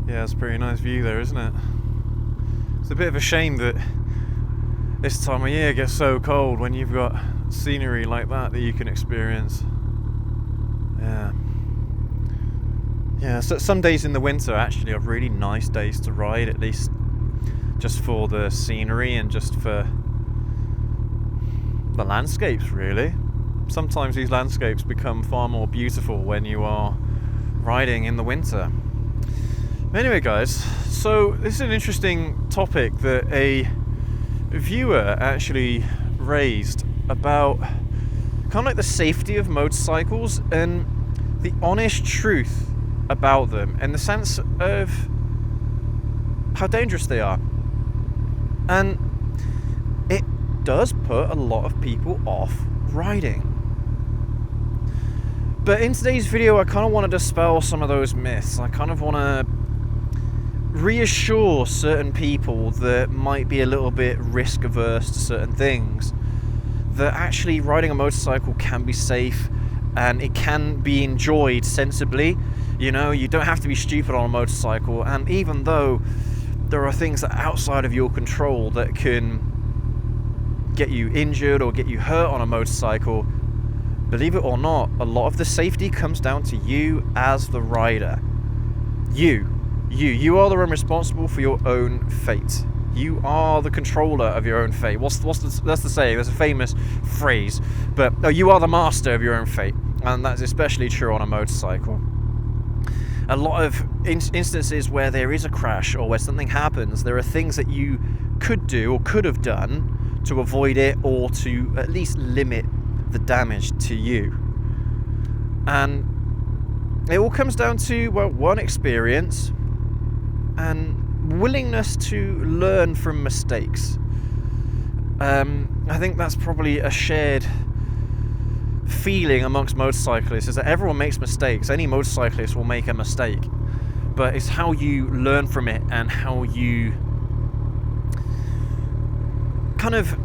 Yeah, it's a pretty nice view there, isn't it? It's a bit of a shame that this time of year gets so cold when you've got scenery like that you can experience. Yeah, so some days in the winter actually are really nice days to ride, at least just for the scenery and just for the landscapes, really. Sometimes these landscapes become far more beautiful when you are riding in the winter. Anyway, guys, so this is an interesting topic that a viewer actually raised about kind of like the safety of motorcycles and the honest truth about them, in the sense of how dangerous they are. And it does put a lot of people off riding. But in today's video, I kind of want to dispel some of those myths. I kind of want to reassure certain people that might be a little bit risk averse to certain things, that actually riding a motorcycle can be safe and it can be enjoyed sensibly. You know, you don't have to be stupid on a motorcycle, and even though there are things that are outside of your control that can get you injured or get you hurt on a motorcycle, believe it or not, a lot of the safety comes down to you as the rider. You are the one responsible for your own fate. You are the controller of your own fate. That's the saying. There's a famous phrase, but you are the master of your own fate, and that's especially true on a motorcycle. A lot of instances where there is a crash or where something happens, there are things that you could do or could have done to avoid it, or to at least limit the damage to you. And it all comes down to, well, one, experience, and willingness to learn from mistakes. I think that's probably a shared feeling amongst motorcyclists, is that everyone makes mistakes. Any motorcyclist will make a mistake, but it's how you learn from it and how you kind of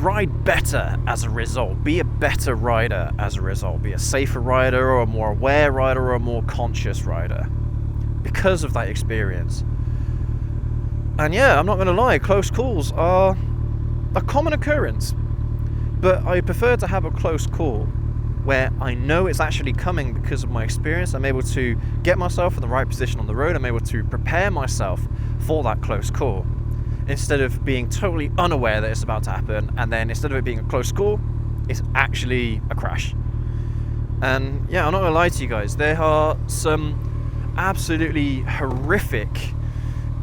ride better as a result. Be a better rider as a result. Be a safer rider, or a more aware rider, or a more conscious rider, because of that experience. And yeah, I'm not going to lie, close calls are a common occurrence, but I prefer to have a close call where I know it's actually coming because of my experience. I'm able to get myself in the right position on the road. I'm able to prepare myself for that close call, instead of being totally unaware that it's about to happen, and then instead of it being a close call, it's actually a crash. And yeah, I'm not going to lie to you guys, there are some absolutely horrific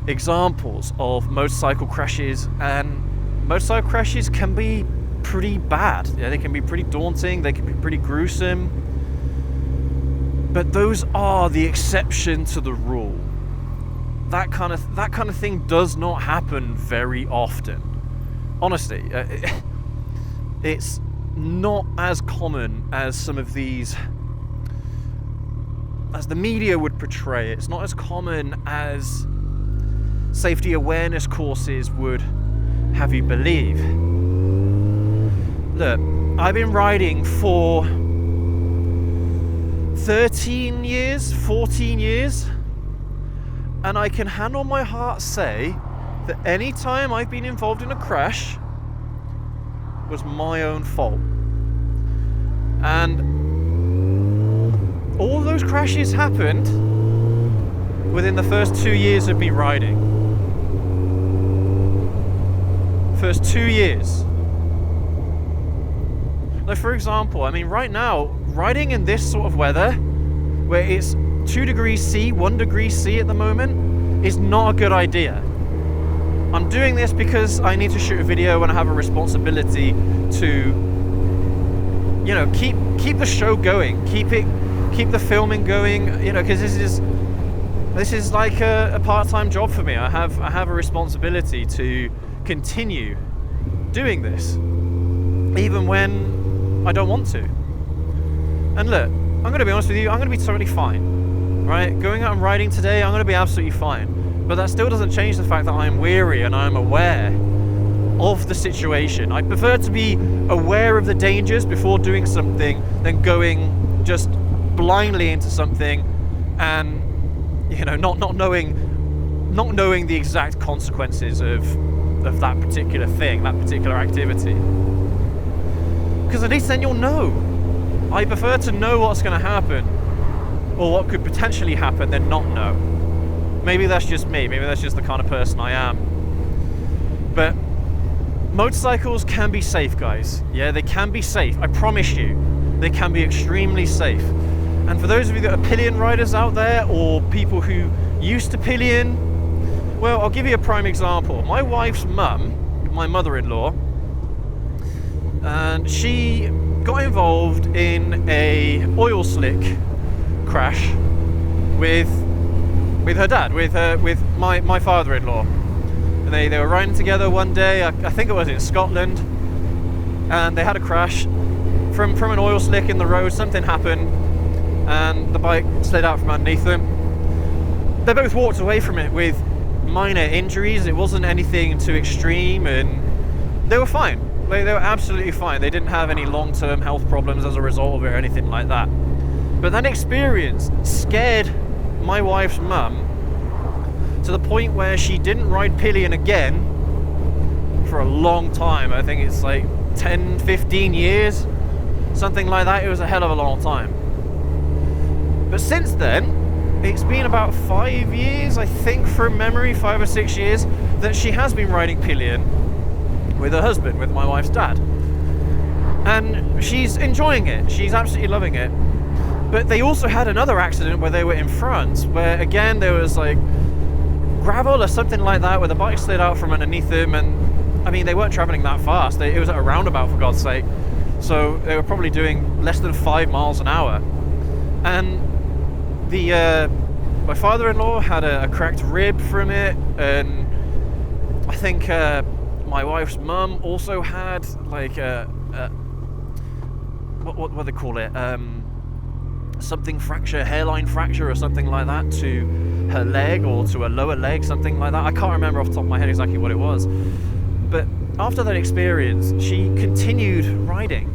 examples of motorcycle crashes, and motorcycle crashes can be pretty bad. Yeah, they can be pretty daunting, they can be pretty gruesome, but those are the exception to the rule. That kind of thing does not happen very often. Honestly, it's not as common as some of these, as the media would portray it. It's not as common as safety awareness courses would have you believe. Look, I've been riding for 13 years, 14 years, and I can hand on my heart say that any time I've been involved in a crash was my own fault. And all of those crashes happened within the first 2 years of me riding. First 2 years. Like, for example, I mean, right now, riding in this sort of weather, where it's 2 degrees C, 1 degree C at the moment, is not a good idea. I'm doing this because I need to shoot a video and I have a responsibility to, you know, keep the show going, keep the filming going, you know, because this is like a part-time job for me. I have a responsibility to continue doing this, even when I don't want to. And look, I'm going to be honest with you, I'm going to be totally fine, right? Going out and riding today, I'm going to be absolutely fine. But that still doesn't change the fact that I'm weary and I'm aware of the situation. I prefer to be aware of the dangers before doing something than going just blindly into something and, you know, not knowing not knowing the exact consequences of that particular thing, that particular activity. Because at least then you'll know. I prefer to know what's going to happen, or what could potentially happen, than not know. Maybe that's just me, maybe that's just the kind of person I am. But motorcycles can be safe, guys. Yeah, they can be safe. I promise you, they can be extremely safe. And for those of you that are pillion riders out there, or people who used to pillion, well, I'll give you a prime example. My wife's mum, my mother-in-law, and she got involved in a oil slick crash with her dad, with my father-in-law. And they were riding together one day, I think it was in Scotland, and they had a crash from an oil slick in the road. Something happened, and the bike slid out from underneath them. They both walked away from it with minor injuries. It wasn't anything too extreme, and they were fine. They were absolutely fine. They didn't have any long-term health problems as a result of it or anything like that. But that experience scared my wife's mum to the point where she didn't ride pillion again for a long time. I think it's like 10, 15 years, something like that. It was a hell of a long time. But since then, it's been about 5 years, I think, from memory, 5 or 6 years, that she has been riding pillion with her husband, with my wife's dad. And she's enjoying it. She's absolutely loving it. But they also had another accident where they were in France, where again there was like gravel or something like that, where the bike slid out from underneath them. And I mean, they weren't traveling that fast. It was at a roundabout, for God's sake. So they were probably doing less than 5 miles an hour. And my father-in-law had a cracked rib from it, and I think my wife's mum also had like what do they call it? Something fracture, hairline fracture or something like that to her leg or to her lower leg, something like that. I can't remember off the top of my head exactly what it was. But after that experience, she continued riding.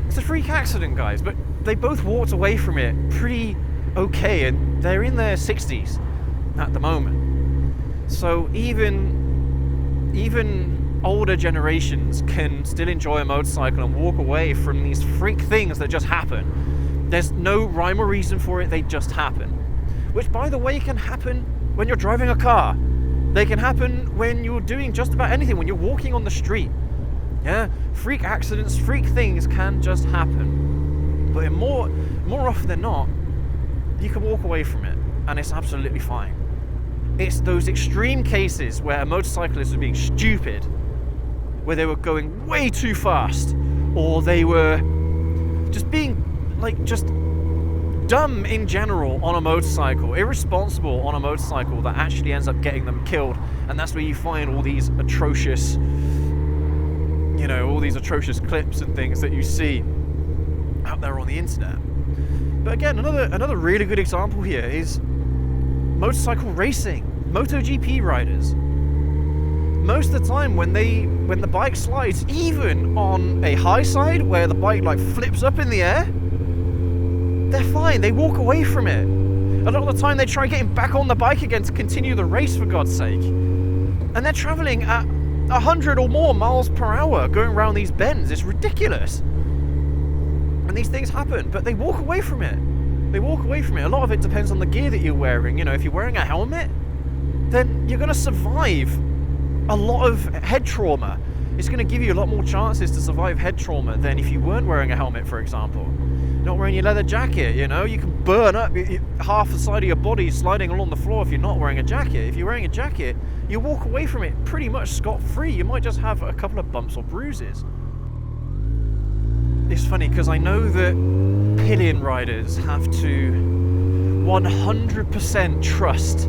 It's a freak accident, guys, but they both walked away from it pretty okay, and they're in their 60s at the moment. So even older generations can still enjoy a motorcycle and walk away from these freak things that just happen. There's no rhyme or reason for it, they just happen. Which, by the way, can happen when you're driving a car. They can happen when you're doing just about anything, when you're walking on the street. Yeah, freak accidents, freak things can just happen. But more often than not, you can walk away from it, and it's absolutely fine. It's those extreme cases where a motorcyclist was being stupid, where they were going way too fast, or they were just being just dumb in general on a motorcycle, irresponsible on a motorcycle, that actually ends up getting them killed. And that's where you find all these atrocious, clips and things that you see out there on the internet. But again, another really good example here is motorcycle racing, MotoGP riders. Most of the time when the bike slides, even on a high side where the bike flips up in the air, they're fine, they walk away from it. A lot of the time they try getting back on the bike again to continue the race, for God's sake. And they're traveling at 100 or more miles per hour going around these bends. It's ridiculous. And these things happen, but they walk away from it. They walk away from it. A lot of it depends on the gear that you're wearing. If you're wearing a helmet, then you're going to survive a lot of head trauma. It's going to give you a lot more chances to survive head trauma than if you weren't wearing a helmet, for example. Not wearing your leather jacket, you can burn up half the side of your body sliding along the floor if you're not wearing a jacket. If you're wearing a jacket, you walk away from it pretty much scot-free. You might just have a couple of bumps or bruises. It's funny because I know that pillion riders have to 100% trust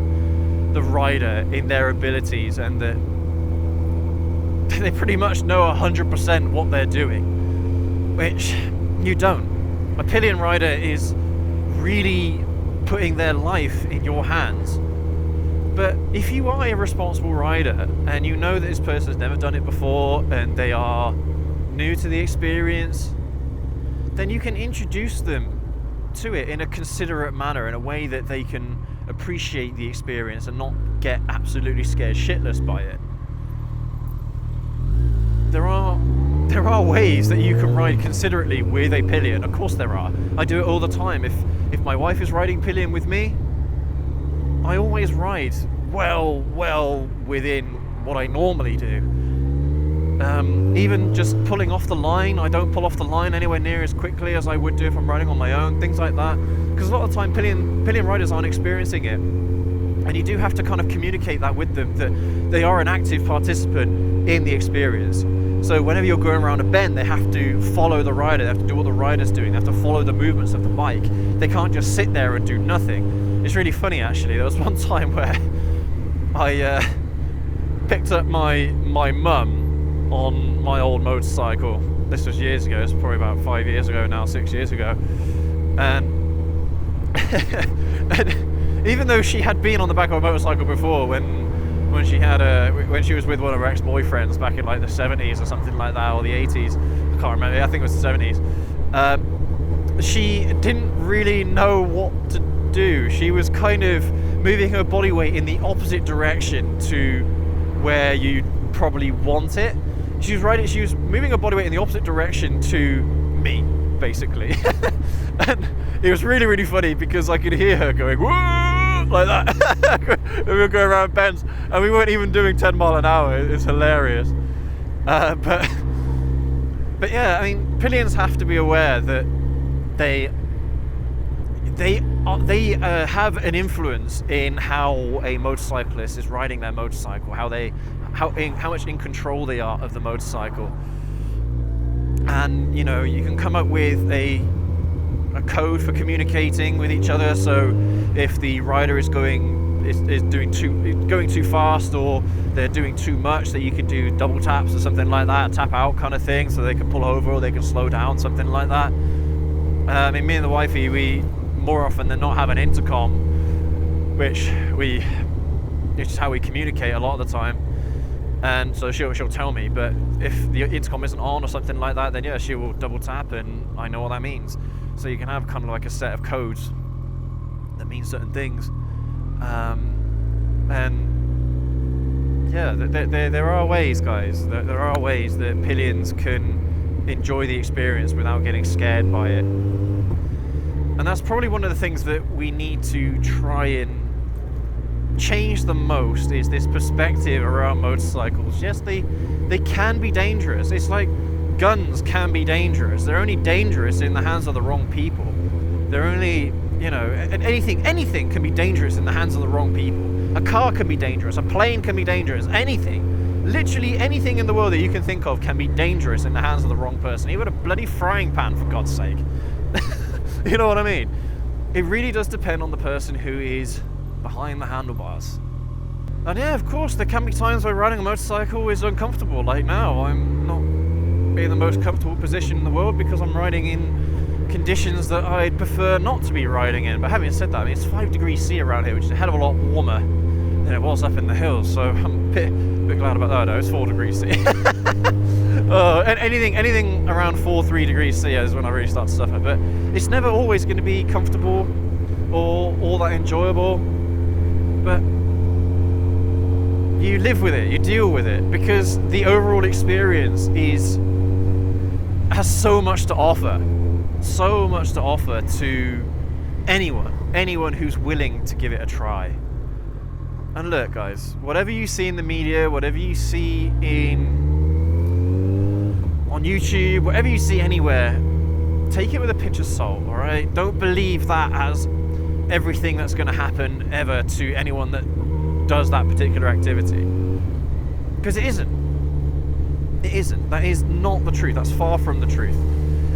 the rider in their abilities, and that they pretty much know 100% what they're doing, which you don't. A pillion rider is really putting their life in your hands. But if you are a responsible rider and you know that this person has never done it before and they are new to the experience, then you can introduce them to it in a considerate manner, in a way that they can appreciate the experience and not get absolutely scared shitless by it. There are ways that you can ride considerately with a pillion. Of course there are. I do it all the time. If my wife is riding pillion with me, I always ride well within what I normally do. Even just pulling off the line, I don't pull off the line anywhere near as quickly as I would do if I'm riding on my own, things like that. Because a lot of the time pillion riders aren't experiencing it. And you do have to kind of communicate that with them, that they are an active participant in the experience. So whenever you're going around a bend, they have to follow the rider, they have to do what the rider's doing, they have to follow the movements of the bike. They can't just sit there and do nothing. It's really funny actually, there was one time where I picked up my mum on my old motorcycle. This was years ago, it's probably about 5 years ago now, 6 years ago. And even though she had been on the back of a motorcycle before when she was with one of her ex-boyfriends back in like the 70s or something like that, or the 80s, I can't remember, I think it was the 70s, she didn't really know what to do. She was kind of moving her body weight in the opposite direction to where you'd probably want it. She was moving her body weight in the opposite direction to me, basically. And it was really, really funny because I could hear her going, whoa, like that. We were going around bends and we weren't even doing 10 mile an hour. It's hilarious. But yeah, I mean, pillions have to be aware that they have an influence in how a motorcyclist is riding their motorcycle, how much in control they are of the motorcycle. And you know, you can come up with a code for communicating with each other. So if the rider is going too fast, or they're doing too much, that you can do double taps or something like that, tap out kind of thing, so they can pull over or they can slow down, something like that. I mean, me and the wifey, we more often than not have an intercom, which is how we communicate a lot of the time. And so she'll tell me, but if the intercom isn't on or something like that, then yeah, she will double tap and I know what that means. So you can have kind of like a set of codes that mean certain things. And yeah, there are ways, guys. There are ways that pillions can enjoy the experience without getting scared by it. And that's probably one of the things that we need to try and change the most, is this perspective around motorcycles. Yes, they can be dangerous. It's like guns can be dangerous. They're only dangerous in the hands of the wrong people. They're only, you know, anything can be dangerous in the hands of the wrong people. A car can be dangerous, a plane can be dangerous, anything. Literally anything in the world that you can think of can be dangerous in the hands of the wrong person. Even a bloody frying pan, for God's sake. You know what I mean? It really does depend on the person who is behind the handlebars. And yeah, of course, there can be times where riding a motorcycle is uncomfortable. Like now, I'm not in the most comfortable position in the world because I'm riding in conditions that I'd prefer not to be riding in. But having said that, I mean, it's 5 degrees C around here, which is a hell of a lot warmer than it was up in the hills. So I'm a bit glad about that. No, it's 4 degrees C. And anything around 3 degrees C is when I really start to suffer. But it's never always going to be comfortable or all that enjoyable. But you live with it, you deal with it, because the overall experience has so much to offer to anyone who's willing to give it a try. And look, guys, whatever you see in the media, whatever you see on YouTube, whatever you see anywhere, take it with a pinch of salt, all right? Don't believe that as everything that's going to happen ever to anyone that does that particular activity, because it isn't. That is not the truth. That's far from the truth.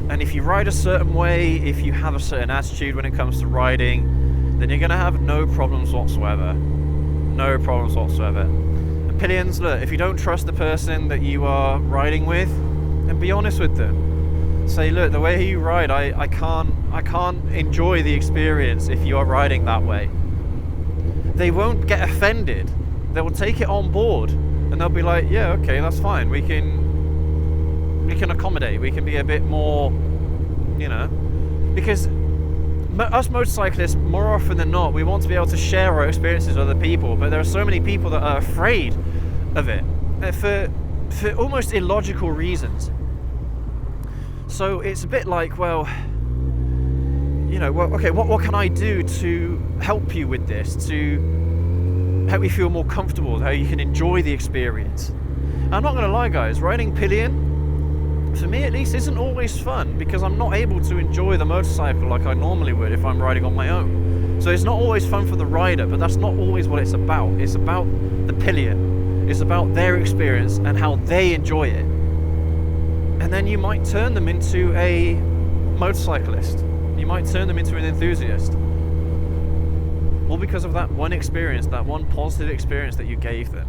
And if you ride a certain way, if you have a certain attitude when it comes to riding, then you're going to have no problems whatsoever. And pillions, look, if you don't trust the person that you are riding with, then be honest with them. Say, look, the way you ride, I can't enjoy the experience if you are riding that way. They won't get offended. They will take it on board and they'll be like, yeah, okay, that's fine. We can accommodate. We can be a bit more, you know, because us motorcyclists, more often than not, we want to be able to share our experiences with other people, but there are so many people that are afraid of it for almost illogical reasons. So it's a bit like, well, you know, well, okay, what can I do to help you with this, to help you feel more comfortable, how you can enjoy the experience? And I'm not going to lie, guys, riding Pillion, for me at least, isn't always fun, because I'm not able to enjoy the motorcycle like I normally would if I'm riding on my own. So it's not always fun for the rider, but that's not always what it's about. It's about the Pillion. It's about their experience and how they enjoy it. And then you might turn them into a motorcyclist. You might turn them into an enthusiast. All because of that one experience, that one positive experience that you gave them.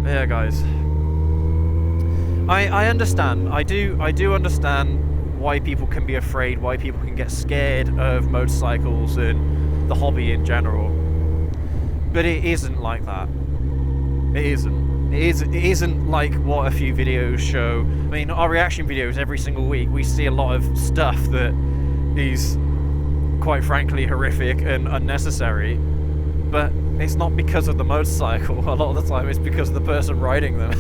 Yeah, guys. I understand. I do understand why people can be afraid, why people can get scared of motorcycles and the hobby in general. But it isn't like that. It isn't. It isn't like what a few videos show. I mean, our reaction videos every single week, we see a lot of stuff that is, quite frankly, horrific and unnecessary. But it's not because of the motorcycle. A lot of the time it's because of the person riding them.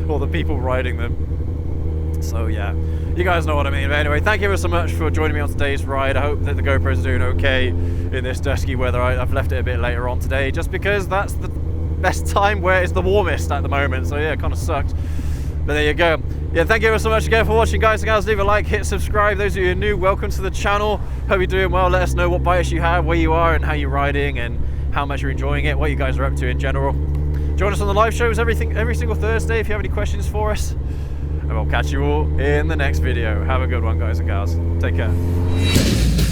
Or the people riding them. So yeah, you guys know what I mean. But anyway, thank you ever so much for joining me on today's ride. I hope that the GoPro's doing okay in this dusky weather. I've left it a bit later on today, just because that's the best time where it's the warmest at the moment. So yeah, it kind of sucked. But there you go. Yeah, thank you ever so much again for watching, guys and gals. Leave a like, hit subscribe. Those of you who are new, welcome to the channel. Hope you're doing well. Let us know what bikes you have, where you are, and how you're riding, and how much you're enjoying it, what you guys are up to in general. Join us on the live shows every single Thursday if you have any questions for us. And we'll catch you all in the next video. Have a good one, guys and gals. Take care.